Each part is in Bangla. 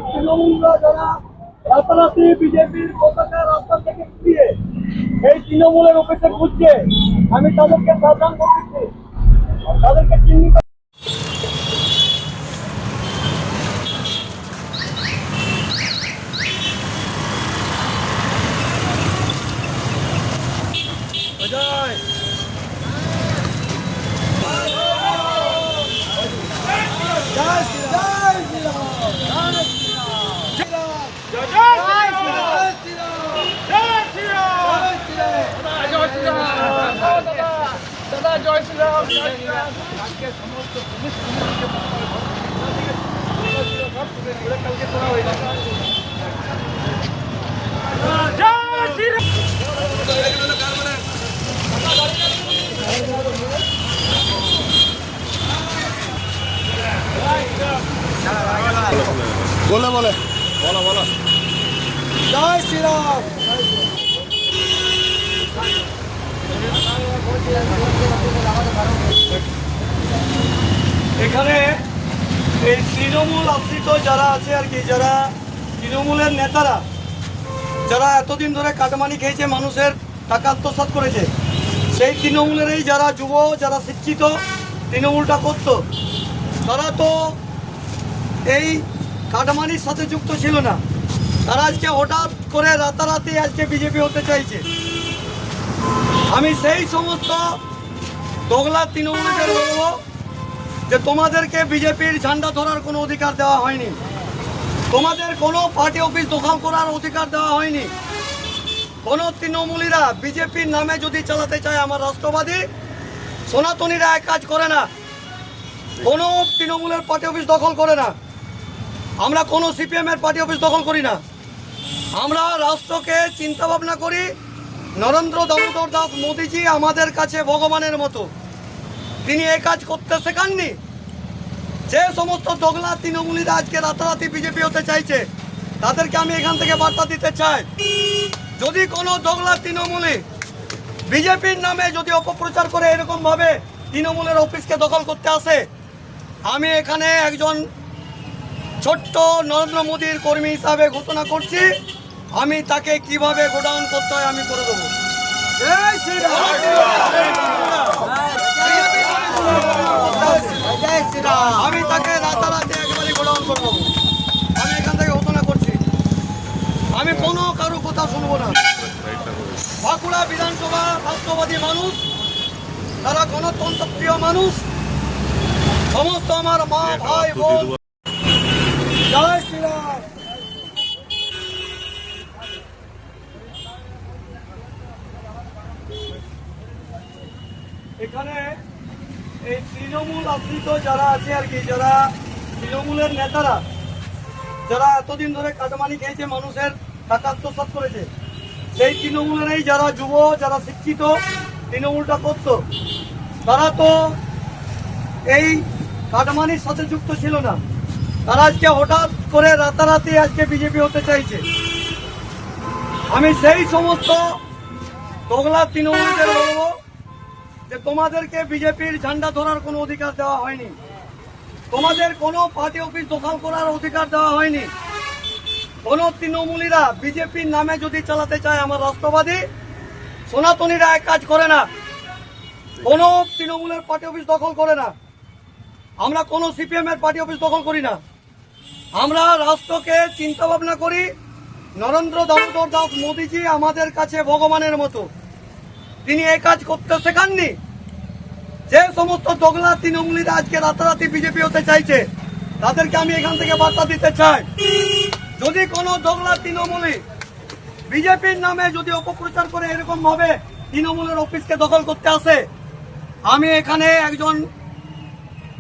তৃণমূলরা যারা রাতারাতি বিজেপির পতাকা রাস্তা থেকে উঠিয়ে এই তৃণমূলের অফিসে ঘুরছে, আমি তাদেরকে সাবধান করতেছি, তাদেরকে চিহ্নিত। দাদা জয় শ্রীরাম। আজকে সমস্ত পুলিশ কালকে করা হয়ে যাবে। বলে বলে বলো বলো জয় শ্রীরাম। এখানে এই তৃণমূল আশ্রিত যারা আছে আর কি, যারা তৃণমূলের নেতারা, যারা এতদিন ধরে কাটমানি খেয়েছে, মানুষের টাকা আত্মসাৎ করেছে, সেই তৃণমূলেরই যারা যুব, যারা শিক্ষিত তৃণমূলটা করত, তারা তো এই কাটমানির সাথে যুক্ত ছিল না। তারা আজকে হঠাৎ করে রাতারাতি আজকে বিজেপি হতে চাইছে। আমি সেই সমস্ত দোগলা তৃণমূলদের বলবো যে তোমাদেরকে বিজেপির ঝান্ডা ধরার কোনো অধিকার দেওয়া হয়নি, তোমাদের কোনো পার্টি অফিস দখল করার অধিকার দেওয়া হয়নি। কোনো তৃণমূলীরা বিজেপির নামে যদি চালাতে চায়, আমার রাষ্ট্রবাদী সনাতনীরা এক কাজ করে না, কোনো তৃণমূলের পার্টি অফিস দখল করে না। আমরা কোনো সিপিএমের পার্টি অফিস দখল করি না। আমরা রাষ্ট্রকে চিন্তা ভাবনা করি। নরেন্দ্র দামোদর দাস মোদীজি আমাদের কাছে ভগবানের মতো, তিনি এই কাজ করতে শেখাননি। যে সমস্ত দোগলা তৃণমূলীরা আজকে রাতারাতি বিজেপি হতে চাইছে, তাদেরকে আমি এখান থেকে বার্তা দিতে চাই, যদি কোনো দোগলা তৃণমূলী বিজেপির নামে যদি অপপ্রচার করে এরকমভাবে তৃণমূলের অফিসকে দখল করতে আসে, আমি এখানে একজন ছোট্ট নরেন্দ্র মোদীর কর্মী হিসাবে ঘোষণা করছি, আমি তাকে কিভাবে গোডাউন করতে হয় আমি করে দেবো। আমি তাকে রাতারাতি একেবারে গোডাউন করে দেবো। আমি এখান থেকে ঘোষণা করছি, আমি কোনো কারো কথা শুনবো না। বাঁকুড়া বিধানসভা রাষ্ট্রবাদী মানুষ, তারা গণতন্ত্র প্রিয় মানুষ, সমস্ত আমার মা ভাই বোন, জয় শ্রীরাম। এখানে এই তৃণমূল আশ্রিত যারা আছে আর কি, যারা তৃণমূলের নেতারা, যারা এতদিন ধরে কাটমানি খেয়েছে, মানুষের টাকা আত্মসাৎ করেছে, সেই তৃণমূলেরই যারা যুব, যারা শিক্ষিত তৃণমূলটা করত, তারা তো এই কাটমানির সাথে যুক্ত ছিল না। তারা আজকে হঠাৎ করে রাতারাতি আজকে বিজেপি হতে চাইছে। আমি সেই সমস্ত দোগলা তৃণমূলদের বলবো যে তোমাদেরকে বিজেপির ঝান্ডা ধরার কোনো অধিকার দেওয়া হয়নি, তোমাদের কোনো পার্টি অফিস দখল করার অধিকার দেওয়া হয়নি। কোনো তৃণমূলীরা বিজেপির নামে যদি চালাতে চায়, আমার রাষ্ট্রবাদী সনাতনীরা এক কাজ করে না, কোনো তৃণমূলের পার্টি অফিস দখল করে না। আমরা কোনো সিপিএমের পার্টি অফিস দখল করি না। আমরা রাষ্ট্রকে চিন্তা ভাবনা করি। নরেন্দ্র দামোদর দাস মোদীজি আমাদের কাছে ভগবানের মতো, তিনি এই কাজ করতে শেখাননি। যে সমস্ত দোগলা তৃণমূলীরা আজকে রাতারাতি বিজেপি হতে চাইছে, তাদেরকে আমি এখান থেকে বার্তা দিতে চাই, যদি কোনো দোগলা তৃণমূলী বিজেপির নামে যদি অপপ্রচার করে এরকম ভাবে তৃণমূলের অফিসকে দখল করতে আসে, আমি এখানে একজন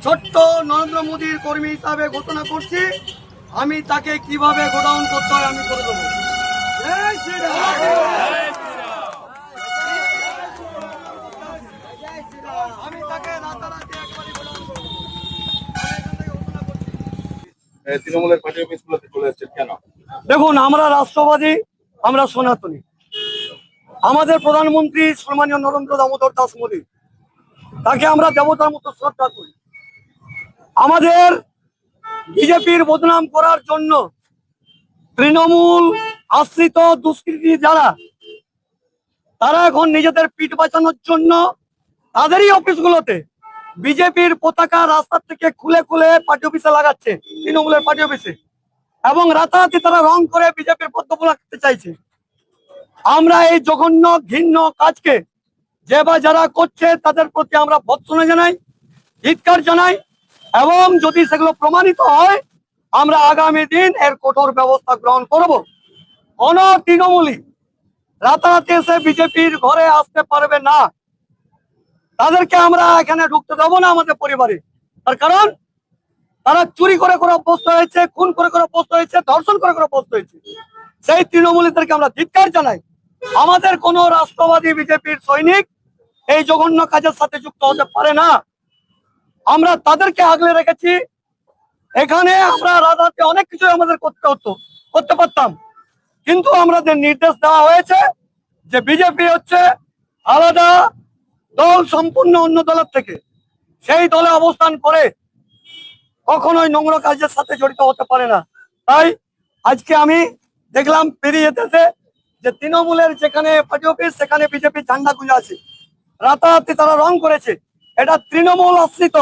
ছোট্ট নরেন্দ্র মোদীর কর্মী হিসাবে ঘোষণা করছি, আমি তাকে কিভাবে গোডাউন করতে হয় আমি করে দেবো। জয় শ্রীরাম। আমি তাকে রাতারাতি একবারই গোডাউন করবো। আমি এখান থেকে ঘোষণা করছি। তৃণমূলের পার্টি অফিসগুলোতে চলে এসেছেন কেন? দেখুন, আমরা রাষ্ট্রবাদী, আমরা সনাতনী। আমাদের প্রধানমন্ত্রী সম্মানীয় নরেন্দ্র দামোদর দাস মোদী, তাকে আমরা দেবতার মতো শ্রদ্ধা করি। আমাদের বিজেপির বদনাম করার জন্য তৃণমূল আশ্রিত দুষ্কৃতী যারা, তারা এখন নিজেদের পিঠ বাঁচানোর জন্য তাদেরই অফিসগুলোতে বিজেপির পতাকা রাস্তা থেকে খুলে খুলে পার্টি অফিসে লাগাচ্ছে, তৃণমূলের পার্টি অফিসে, এবং রাতারাতি তারা রং করে বিজেপির পদ্মফুল রাখতে চাইছে। আমরা এই জঘন্য ঘৃণ্য কাজকে যে বা যারা করছে তাদের প্রতি আমরা ভর্ৎসনা জানাই, ধিক্কার জানাই, এবং যদি সেগুলো প্রমাণিত হয় আমরা আগামী দিন এর কঠোর ব্যবস্থা গ্রহণ করব। কোন তৃণমূলই রাতারাতি এসে বিজেপির ঘরে আসতে পারবে না, তাদেরকে আমরা এখানে ঢুকতে দেবো না আমাদের পরিবারে। তার কারণ তারা চুরি করে করে অভ্যস্ত হয়েছে, খুন করে করে অভ্যস্ত হয়েছে, ধর্ষণ করে করে অভ্যস্ত হয়েছে। সেই তৃণমূলীদেরকে আমরা ধিক্কার জানাই। আমাদের কোন রাষ্ট্রবাদী বিজেপির সৈনিক এই জঘন্য কাজের সাথে যুক্ত হতে পারে না। আমরা তাদেরকে আগলে রেখেছি। এখানে আমরা রাতারাতি অনেক কিছু আমাদের করতে পারতাম, কিন্তু আমাদের নির্দেশ দেওয়া হয়েছে যে বিজেপি হচ্ছে আলাদা দল, সম্পূর্ণ অন্য দলের থেকে। সেই দলে অবস্থান করে কখনোই নোংরা কাজের সাথে জড়িত হতে পারে না। তাই আজকে আমি দেখলাম পেরিয়ে যেতেছে যে তৃণমূলের যেখানে পার্টি অফিস সেখানে বিজেপি ঝান্ডা গুঁজে আছে, রাতারাতি তারা রং করেছে। এটা তৃণমূল আশ্রিত